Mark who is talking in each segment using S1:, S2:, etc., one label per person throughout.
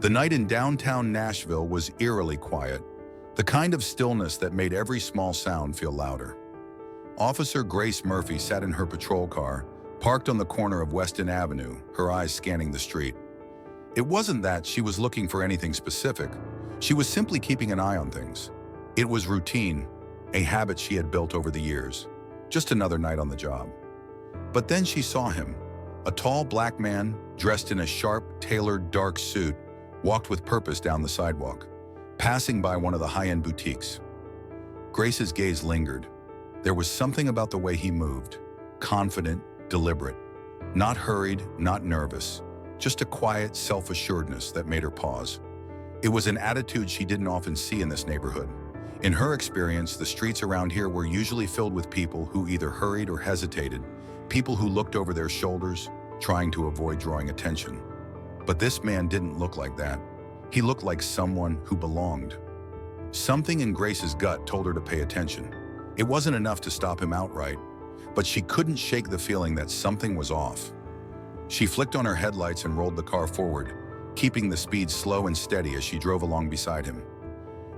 S1: The night in downtown Nashville was eerily quiet, the kind of stillness that made every small sound feel louder. Officer Grace Murphy sat in her patrol car, parked on the corner of Weston Avenue, her eyes scanning the street. It wasn't that she was looking for anything specific. She was simply keeping an eye on things. It was routine, a habit she had built over the years. Just another night on the job. But then she saw him. A tall black man, dressed in a sharp, tailored dark suit, walked with purpose down the sidewalk, passing by one of the high-end boutiques. Grace's gaze lingered. There was something about the way he moved, confident, deliberate, not hurried, not nervous, just a quiet self-assuredness that made her pause. It was an attitude she didn't often see in this neighborhood. In her experience, the streets around here were usually filled with people who either hurried or hesitated, people who looked over their shoulders, trying to avoid drawing attention. But this man didn't look like that. He looked like someone who belonged. Something in Grace's gut told her to pay attention. It wasn't enough to stop him outright, but she couldn't shake the feeling that something was off. She flicked on her headlights and rolled the car forward, keeping the speed slow and steady as she drove along beside him.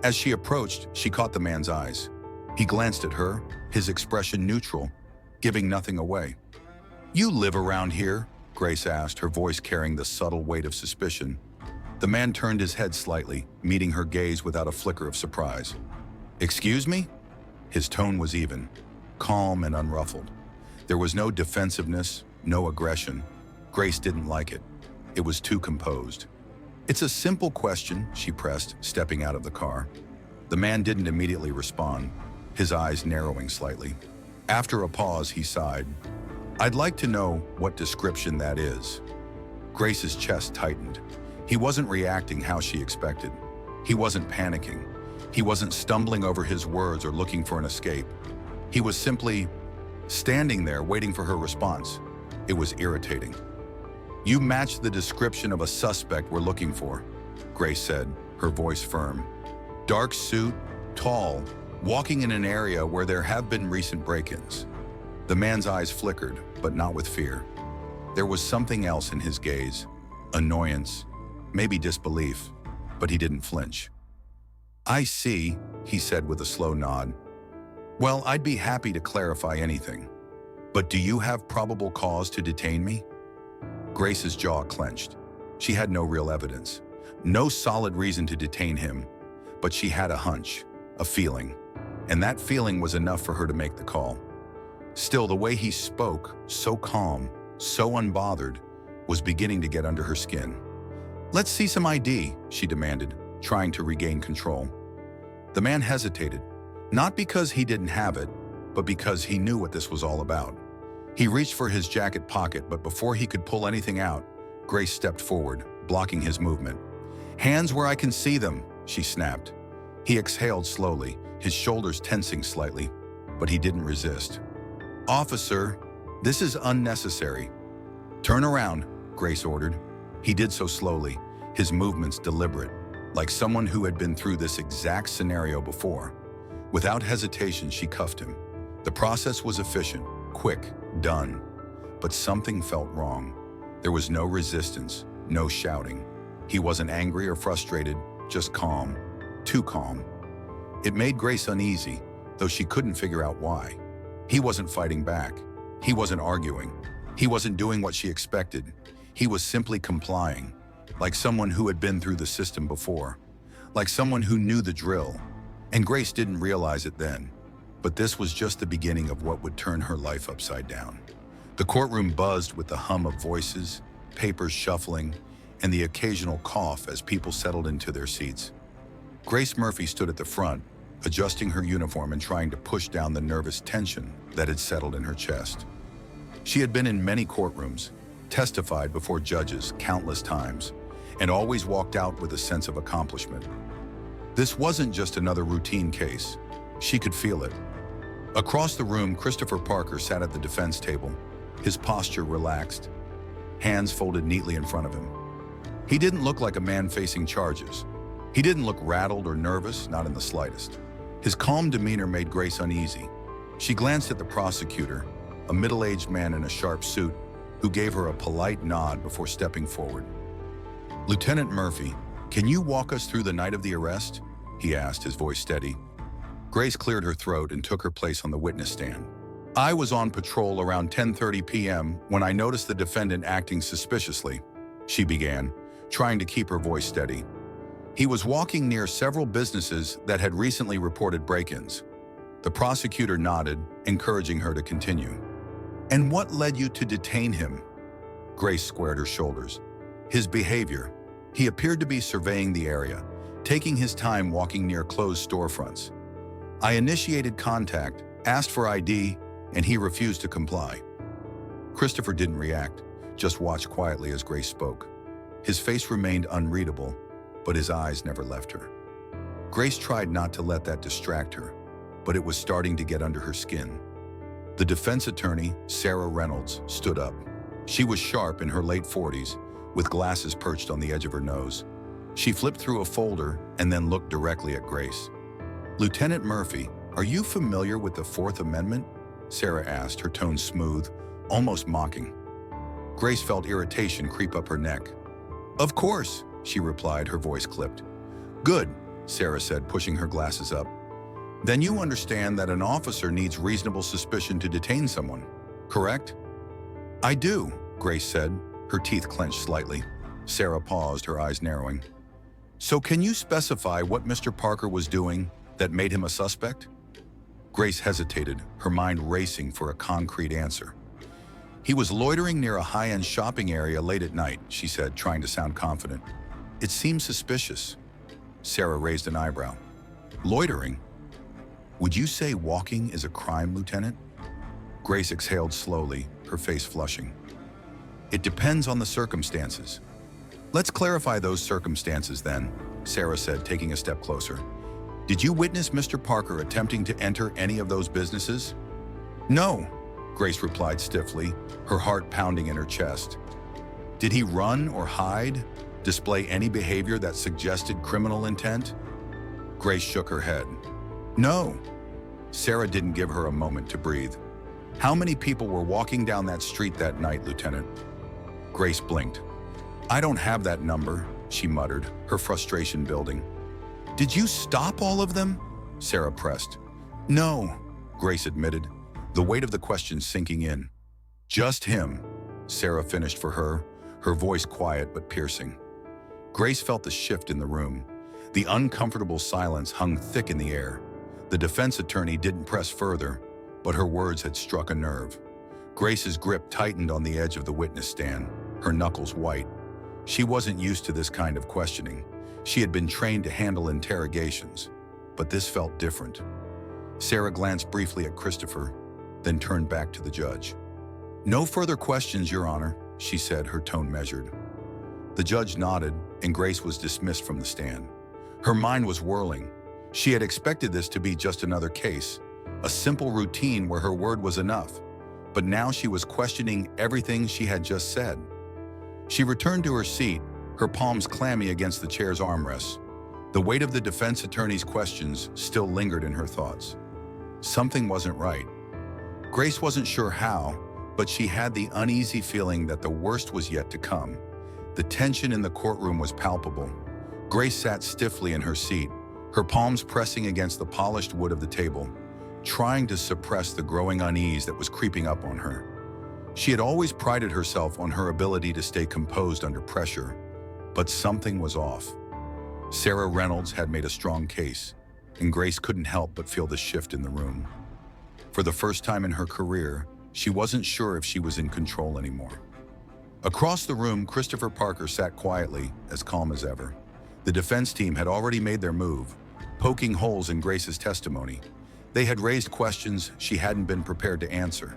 S1: As she approached, she caught the man's eyes. He glanced at her, his expression neutral, giving nothing away. "You live around here?" Grace asked, her voice carrying the subtle weight of suspicion. The man turned his head slightly, meeting her gaze without a flicker of surprise. "Excuse me?" His tone was even, calm and unruffled. There was no defensiveness, no aggression. Grace didn't like it. It was too composed. "It's a simple question," she pressed, stepping out of the car. The man didn't immediately respond, his eyes narrowing slightly. After a pause, he sighed. "I'd like to know what description that is." Grace's chest tightened. He wasn't reacting how she expected. He wasn't panicking. He wasn't stumbling over his words or looking for an escape. He was simply standing there waiting for her response. It was irritating. "You match the description of a suspect we're looking for," Grace said, her voice firm. "Dark suit, tall, walking in an area where there have been recent break-ins." The man's eyes flickered, but not with fear. There was something else in his gaze, annoyance, maybe disbelief, but he didn't flinch. "I see," he said with a slow nod. "Well, I'd be happy to clarify anything. But do you have probable cause to detain me?" Grace's jaw clenched. She had no real evidence, no solid reason to detain him, but she had a hunch, a feeling, and that feeling was enough for her to make the call. Still, the way he spoke, so calm, so unbothered, was beginning to get under her skin. "Let's see some ID," she demanded, trying to regain control. The man hesitated, not because he didn't have it, but because he knew what this was all about. He reached for his jacket pocket, but before he could pull anything out, Grace stepped forward, blocking his movement. "Hands where I can see them," she snapped. He exhaled slowly, his shoulders tensing slightly, but he didn't resist. "Officer, this is unnecessary." "Turn around," Grace ordered. He did so slowly, his movements deliberate, like someone who had been through this exact scenario before. Without hesitation, she cuffed him. The process was efficient, quick, done. But something felt wrong. There was no resistance, no shouting. He wasn't angry or frustrated, just calm, too calm. It made Grace uneasy, though she couldn't figure out why. He wasn't fighting back. He wasn't arguing. He wasn't doing what she expected. He was simply complying, like someone who had been through the system before, like someone who knew the drill. And Grace didn't realize it then, but this was just the beginning of what would turn her life upside down. The courtroom buzzed with the hum of voices, papers shuffling, and the occasional cough as people settled into their seats. Grace Murphy stood at the front, adjusting her uniform and trying to push down the nervous tension that had settled in her chest. She had been in many courtrooms, testified before judges countless times, and always walked out with a sense of accomplishment. This wasn't just another routine case. She could feel it. Across the room, Christopher Parker sat at the defense table, his posture relaxed, hands folded neatly in front of him. He didn't look like a man facing charges. He didn't look rattled or nervous, not in the slightest. His calm demeanor made Grace uneasy. She glanced at the prosecutor, a middle-aged man in a sharp suit, who gave her a polite nod before stepping forward. "Lieutenant Murphy, "Can you walk us through the night of the arrest?" he asked, his voice steady. Grace cleared her throat and took her place on the witness stand. "I was on patrol around 10:30 p.m. when I noticed the defendant acting suspiciously," she began, trying to keep her voice steady. "He was walking near several businesses that had recently reported break-ins." The prosecutor nodded, encouraging her to continue. "And what led you to detain him?" Grace squared her shoulders. "His behavior. He appeared to be surveying the area, taking his time walking near closed storefronts. I initiated contact, asked for ID, and he refused to comply." Christopher didn't react, just watched quietly as Grace spoke. His face remained unreadable, but his eyes never left her. Grace tried not to let that distract her, but it was starting to get under her skin. The defense attorney, Sarah Reynolds, stood up. She was sharp in her late 40s, with glasses perched on the edge of her nose. She flipped through a folder and then looked directly at Grace. "Lieutenant Murphy, are you familiar with the Fourth Amendment?" Sarah asked, her tone smooth, almost mocking. Grace felt irritation creep up her neck. "Of course," she replied, her voice clipped. "Good," Sarah said, pushing her glasses up. "Then you understand that an officer needs reasonable suspicion to detain someone, correct?" "I do," Grace said, her teeth clenched slightly. Sarah paused, her eyes narrowing. "So can you specify what Mr. Parker was doing that made him a suspect?" Grace hesitated, her mind racing for a concrete answer. "He was loitering near a high-end shopping area late at night," she said, trying to sound confident. "It seems suspicious." Sarah raised an eyebrow. "Loitering? Would you say walking is a crime, Lieutenant?" Grace exhaled slowly, her face flushing. "It depends on the circumstances." "Let's clarify those circumstances then," Sarah said, taking a step closer. "Did you witness Mr. Parker attempting to enter any of those businesses?" "No," Grace replied stiffly, her heart pounding in her chest. "Did he run or hide, display any behavior that suggested criminal intent?" Grace shook her head. "No." Sarah didn't give her a moment to breathe. "How many people were walking down that street that night, Lieutenant?" Grace blinked. "I don't have that number," she muttered, her frustration building. "Did you stop all of them?" Sarah pressed. "No," Grace admitted, the weight of the question sinking in. "Just him," Sarah finished for her, her voice quiet but piercing. Grace felt the shift in the room. The uncomfortable silence hung thick in the air. The defense attorney didn't press further, but her words had struck a nerve. Grace's grip tightened on the edge of the witness stand, her knuckles white. She wasn't used to this kind of questioning. She had been trained to handle interrogations, but this felt different. Sarah glanced briefly at Christopher, then turned back to the judge. "No further questions, Your Honor," she said, her tone measured. The judge nodded, and Grace was dismissed from the stand. Her mind was whirling. She had expected this to be just another case, a simple routine where her word was enough, but now she was questioning everything she had just said. She returned to her seat, her palms clammy against the chair's armrests. The weight of the defense attorney's questions still lingered in her thoughts. Something wasn't right. Grace wasn't sure how, but she had the uneasy feeling that the worst was yet to come. The tension in the courtroom was palpable. Grace sat stiffly in her seat, her palms pressing against the polished wood of the table, trying to suppress the growing unease that was creeping up on her. She had always prided herself on her ability to stay composed under pressure, but something was off. Sarah Reynolds had made a strong case, and Grace couldn't help but feel the shift in the room. For the first time in her career, she wasn't sure if she was in control anymore. Across the room, Christopher Parker sat quietly, as calm as ever. The defense team had already made their move, poking holes in Grace's testimony. They had raised questions she hadn't been prepared to answer,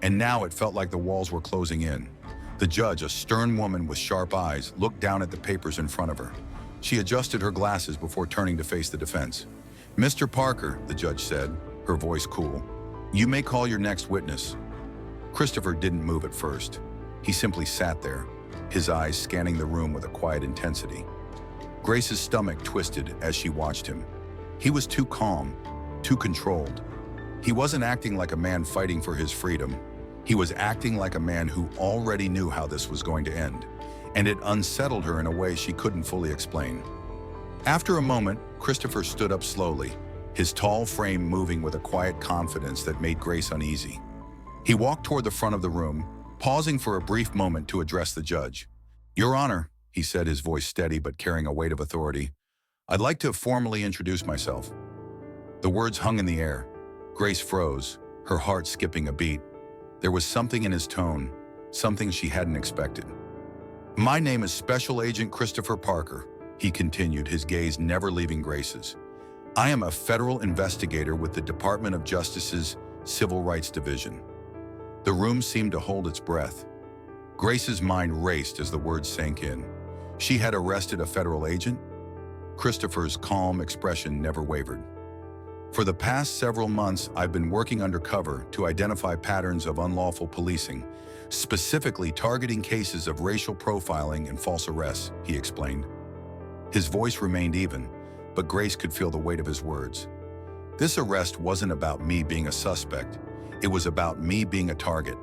S1: and now it felt like the walls were closing in. The judge, a stern woman with sharp eyes, looked down at the papers in front of her. She adjusted her glasses before turning to face the defense. "Mr. Parker," the judge said, her voice cool, "you may call your next witness." Christopher didn't move at first. He simply sat there, his eyes scanning the room with a quiet intensity. Grace's stomach twisted as she watched him. He was too calm, too controlled. He wasn't acting like a man fighting for his freedom. He was acting like a man who already knew how this was going to end. and it unsettled her in a way she couldn't fully explain. After a moment, Christopher stood up slowly, his tall frame moving with a quiet confidence that made Grace uneasy. He walked toward the front of the room, pausing for a brief moment to address the judge. "Your Honor," he said, his voice steady but carrying a weight of authority, "I'd like to formally introduce myself." The words hung in the air. Grace froze, her heart skipping a beat. There was something in his tone, something she hadn't expected. "My name is Special Agent Christopher Parker," he continued, his gaze never leaving Grace's. "I am a federal investigator with the Department of Justice's Civil Rights Division." The room seemed to hold its breath. Grace's mind raced as the words sank in. She had arrested a federal agent? Christopher's calm expression never wavered. "For the past several months, I've been working undercover to identify patterns of unlawful policing, specifically targeting cases of racial profiling and false arrests," he explained. His voice remained even, but Grace could feel the weight of his words. "This arrest wasn't about me being a suspect. It was about me being a target."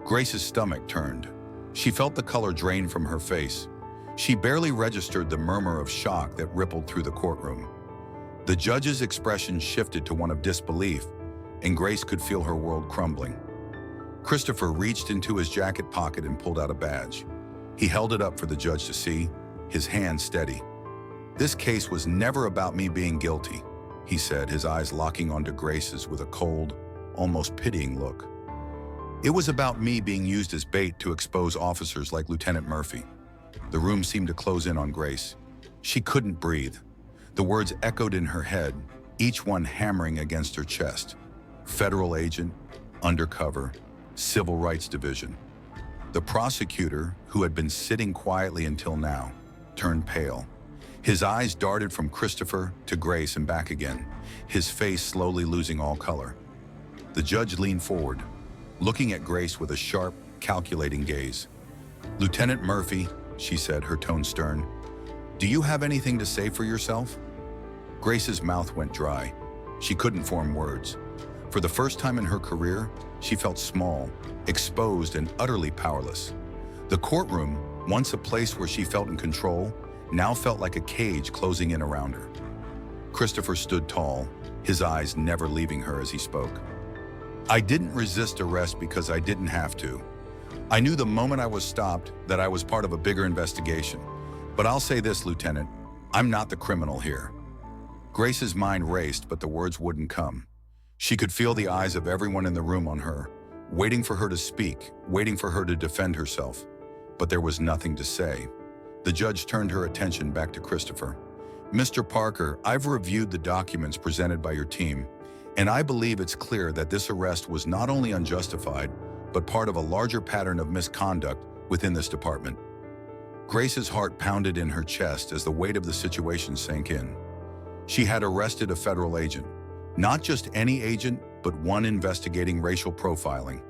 S1: Grace's stomach turned. She felt the color drain from her face. She barely registered the murmur of shock that rippled through the courtroom. The judge's expression shifted to one of disbelief, and Grace could feel her world crumbling. Christopher reached into his jacket pocket and pulled out a badge. He held it up for the judge to see, his hand steady. "This case was never about me being guilty," he said, his eyes locking onto Grace's with a cold, almost pitying look. "It was about me being used as bait to expose officers like Lieutenant Murphy." The room seemed to close in on Grace. She couldn't breathe. The words echoed in her head, each one hammering against her chest. Federal agent, undercover, Civil Rights Division. The prosecutor, who had been sitting quietly until now, turned pale. His eyes darted from Christopher to Grace and back again, his face slowly losing all color. The judge leaned forward, looking at Grace with a sharp, calculating gaze. "Lieutenant Murphy," she said, her tone stern, "do you have anything to say for yourself?" Grace's mouth went dry. She couldn't form words. For the first time in her career, she felt small, exposed, and utterly powerless. The courtroom, once a place where she felt in control, now felt like a cage closing in around her. Christopher stood tall, his eyes never leaving her as he spoke. "I didn't resist arrest because I didn't have to. I knew the moment I was stopped that I was part of a bigger investigation. But I'll say this, Lieutenant, I'm not the criminal here." Grace's mind raced, but the words wouldn't come. She could feel the eyes of everyone in the room on her, waiting for her to speak, waiting for her to defend herself. But there was nothing to say. The judge turned her attention back to Christopher. "Mr. Parker, I've reviewed the documents presented by your team, and I believe it's clear that this arrest was not only unjustified, but part of a larger pattern of misconduct within this department." Grace's heart pounded in her chest as the weight of the situation sank in. She had arrested a federal agent. Not just any agent, but one investigating racial profiling.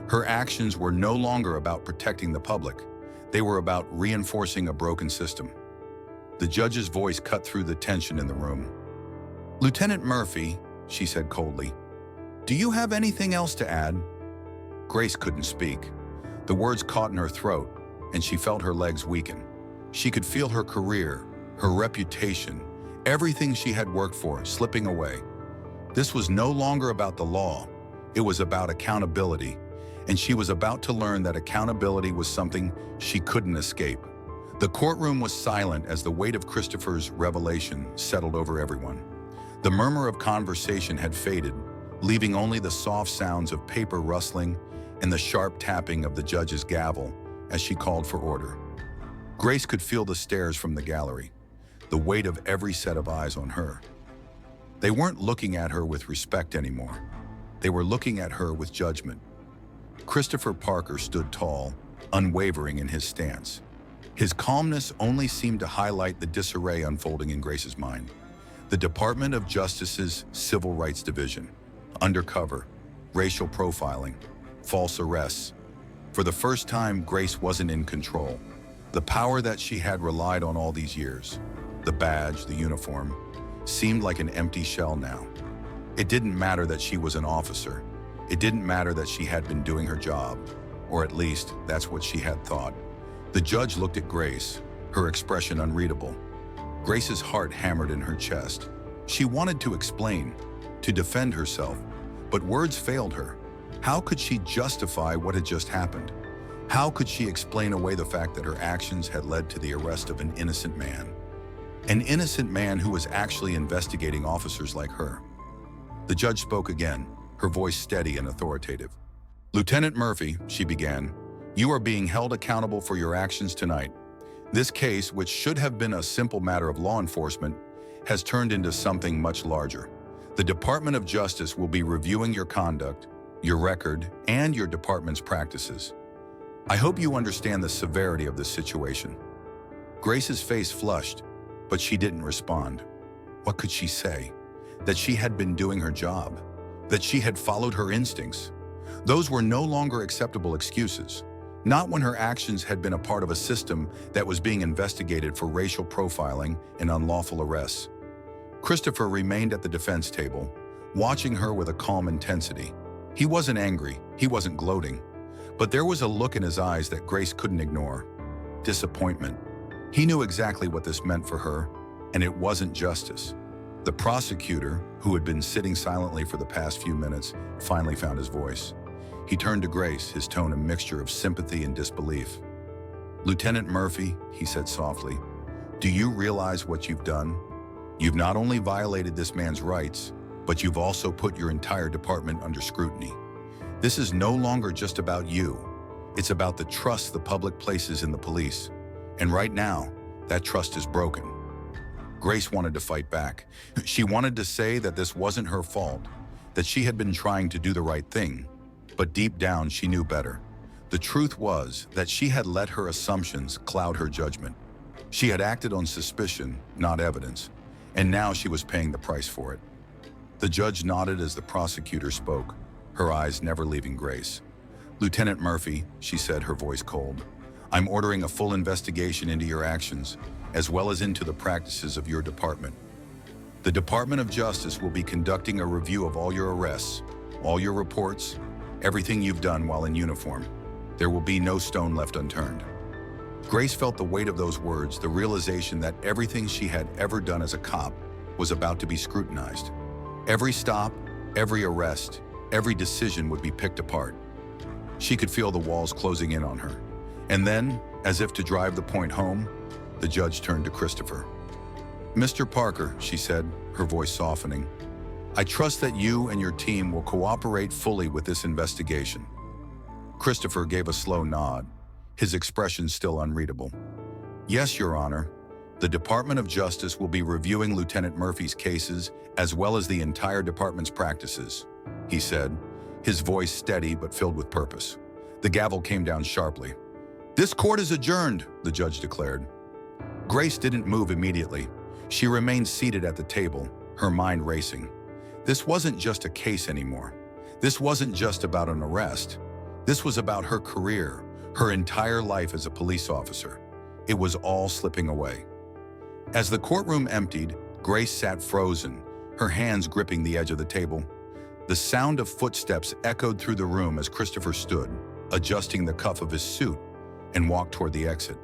S1: Her actions were no longer about protecting the public. They were about reinforcing a broken system. The judge's voice cut through the tension in the room. "Lieutenant Murphy," she said coldly, "do you have anything else to add?" Grace couldn't speak. The words caught in her throat, and she felt her legs weaken. She could feel her career, her reputation, everything she had worked for slipping away. This was no longer about the law. It was about accountability, and she was about to learn that accountability was something she couldn't escape. The courtroom was silent as the weight of Christopher's revelation settled over everyone. The murmur of conversation had faded, leaving only the soft sounds of paper rustling and the sharp tapping of the judge's gavel as she called for order. Grace could feel the stares from the gallery, the weight of every set of eyes on her. They weren't looking at her with respect anymore. They were looking at her with judgment. Christopher Parker stood tall, unwavering in his stance. His calmness only seemed to highlight the disarray unfolding in Grace's mind. The Department of Justice's Civil Rights Division, undercover, racial profiling, false arrests. For the first time, Grace wasn't in control. The power that she had relied on all these years, the badge, the uniform, seemed like an empty shell now. It didn't matter that she was an officer. It didn't matter that she had been doing her job, or at least that's what she had thought. The judge looked at Grace, her expression unreadable. Grace's heart hammered in her chest. She wanted to explain, to defend herself, but words failed her. How could she justify what had just happened? How could she explain away the fact that her actions had led to the arrest of an innocent man? An innocent man who was actually investigating officers like her. The judge spoke again, her voice steady and authoritative. "Lieutenant Murphy," she began, "you are being held accountable for your actions tonight. This case, which should have been a simple matter of law enforcement, has turned into something much larger. The Department of Justice will be reviewing your conduct, your record, and your department's practices. I hope you understand the severity of this situation." Grace's face flushed, but she didn't respond. What could she say? That she had been doing her job, that she had followed her instincts. Those were no longer acceptable excuses, not when her actions had been a part of a system that was being investigated for racial profiling and unlawful arrests. Christopher remained at the defense table, watching her with a calm intensity. He wasn't angry, he wasn't gloating, but there was a look in his eyes that Grace couldn't ignore. Disappointment. He knew exactly what this meant for her, and it wasn't justice. The prosecutor, who had been sitting silently for the past few minutes, finally found his voice. He turned to Grace, his tone a mixture of sympathy and disbelief. "Lieutenant Murphy," he said softly, "do you realize what you've done? You've not only violated this man's rights, but you've also put your entire department under scrutiny. This is no longer just about you. It's about the trust the public places in the police. And right now, that trust is broken." Grace wanted to fight back. She wanted to say that this wasn't her fault, that she had been trying to do the right thing. But deep down, she knew better. The truth was that she had let her assumptions cloud her judgment. She had acted on suspicion, not evidence, and now she was paying the price for it. The judge nodded as the prosecutor spoke, her eyes never leaving Grace. "Lieutenant Murphy," she said, her voice cold, "I'm ordering a full investigation into your actions, as well as into the practices of your department. The Department of Justice will be conducting a review of all your arrests, all your reports, everything you've done while in uniform. There will be no stone left unturned." Grace felt the weight of those words, the realization that everything she had ever done as a cop was about to be scrutinized. Every stop, every arrest, every decision would be picked apart. She could feel the walls closing in on her. And then, as if to drive the point home, the judge turned to Christopher. "Mr. Parker," she said, her voice softening, "I trust that you and your team will cooperate fully with this investigation." Christopher gave a slow nod, his expression still unreadable. "Yes, Your Honor. The Department of Justice will be reviewing Lieutenant Murphy's cases as well as the entire department's practices," he said, his voice steady but filled with purpose. The gavel came down sharply. "This court is adjourned," the judge declared. Grace didn't move immediately. She remained seated at the table, her mind racing. This wasn't just a case anymore. This wasn't just about an arrest. This was about her career, her entire life as a police officer. It was all slipping away. As the courtroom emptied, Grace sat frozen, her hands gripping the edge of the table. The sound of footsteps echoed through the room as Christopher stood, adjusting the cuff of his suit, and walked toward the exit.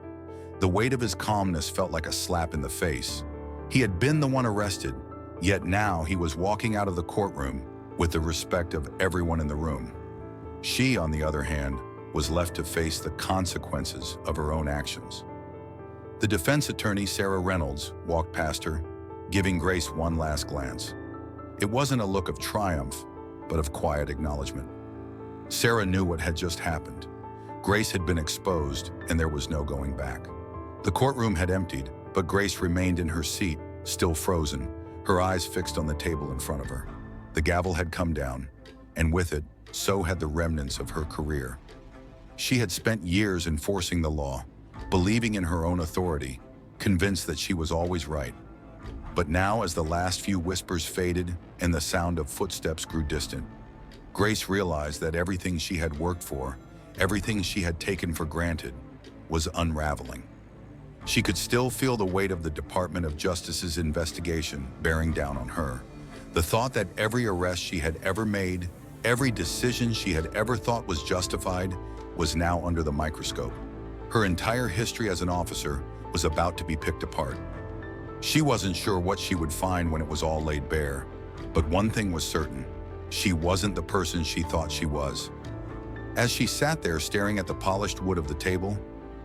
S1: The weight of his calmness felt like a slap in the face. He had been the one arrested, yet now he was walking out of the courtroom with the respect of everyone in the room. She, on the other hand, was left to face the consequences of her own actions. The defense attorney, Sarah Reynolds, walked past her, giving Grace one last glance. It wasn't a look of triumph, but of quiet acknowledgement. Sarah knew what had just happened. Grace had been exposed, and there was no going back. The courtroom had emptied, but Grace remained in her seat, still frozen, her eyes fixed on the table in front of her. The gavel had come down, and with it, so had the remnants of her career. She had spent years enforcing the law, believing in her own authority, convinced that she was always right. But now, as the last few whispers faded and the sound of footsteps grew distant, Grace realized that everything she had worked for, everything she had taken for granted, was unraveling. She could still feel the weight of the Department of Justice's investigation bearing down on her. The thought that every arrest she had ever made, every decision she had ever thought was justified, was now under the microscope. Her entire history as an officer was about to be picked apart. She wasn't sure what she would find when it was all laid bare, but one thing was certain: she wasn't the person she thought she was. As she sat there staring at the polished wood of the table,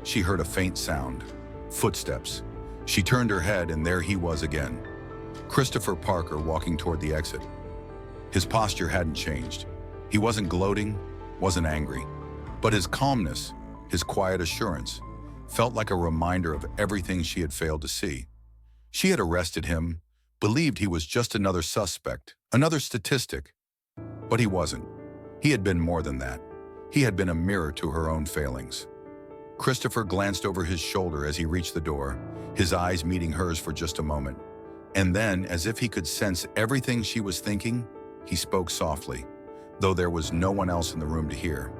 S1: she heard a faint sound. Footsteps. She turned her head, and there he was again. Christopher Parker, walking toward the exit. His posture hadn't changed. He wasn't gloating, wasn't angry, but his calmness, his quiet assurance, felt like a reminder of everything she had failed to see. She had arrested him, believed he was just another suspect, another statistic. But he wasn't. He had been more than that. He had been a mirror to her own failings. Christopher glanced over his shoulder as he reached the door, his eyes meeting hers for just a moment. And then, as if he could sense everything she was thinking, he spoke softly, though there was no one else in the room to hear.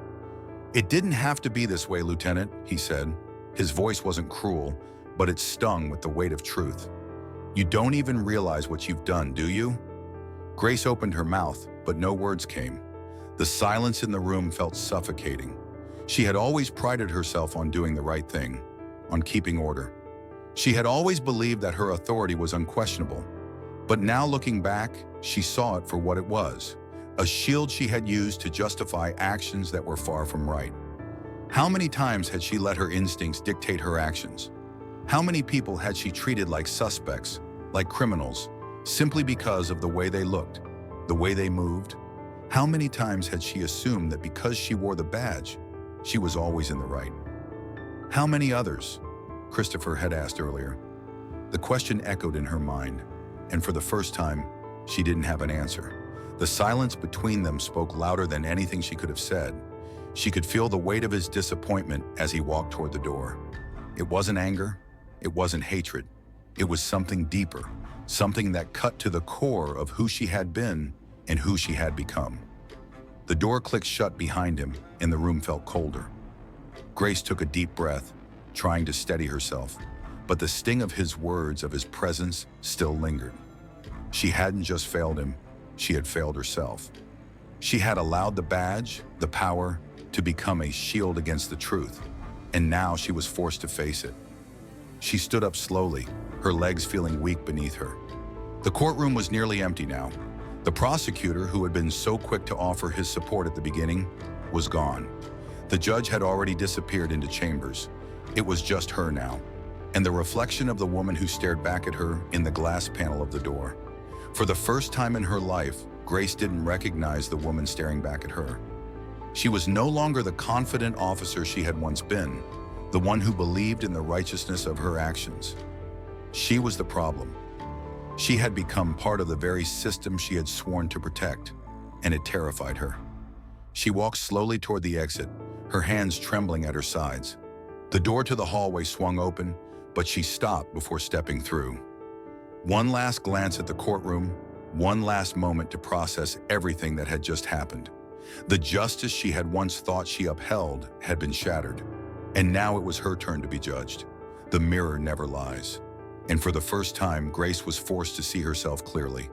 S1: "It didn't have to be this way, Lieutenant," he said. His voice wasn't cruel, but it stung with the weight of truth. "You don't even realize what you've done, do you?" Grace opened her mouth, but no words came. The silence in the room felt suffocating. She had always prided herself on doing the right thing, on keeping order. She had always believed that her authority was unquestionable. But now, looking back, she saw it for what it was: a shield she had used to justify actions that were far from right. How many times had she let her instincts dictate her actions? How many people had she treated like suspects, like criminals, simply because of the way they looked, the way they moved? How many times had she assumed that because she wore the badge, she was always in the right? How many others? Christopher had asked earlier. The question echoed in her mind, and for the first time, she didn't have an answer. The silence between them spoke louder than anything she could have said. She could feel the weight of his disappointment as he walked toward the door. It wasn't anger, it wasn't hatred. It was something deeper, something that cut to the core of who she had been and who she had become. The door clicked shut behind him, and the room felt colder. Grace took a deep breath, trying to steady herself, but the sting of his words, of his presence, still lingered. She hadn't just failed him, she had failed herself. She had allowed the badge, the power, to become a shield against the truth, and now she was forced to face it. She stood up slowly, her legs feeling weak beneath her. The courtroom was nearly empty now. The prosecutor, who had been so quick to offer his support at the beginning, was gone. The judge had already disappeared into chambers. It was just her now, and the reflection of the woman who stared back at her in the glass panel of the door. For the first time in her life, Grace didn't recognize the woman staring back at her. She was no longer the confident officer she had once been, the one who believed in the righteousness of her actions. She was the problem. She had become part of the very system she had sworn to protect, and it terrified her. She walked slowly toward the exit, her hands trembling at her sides. The door to the hallway swung open, but she stopped before stepping through. One last glance at the courtroom, one last moment to process everything that had just happened. The justice she had once thought she upheld had been shattered, and now it was her turn to be judged. The mirror never lies. And for the first time, Grace was forced to see herself clearly.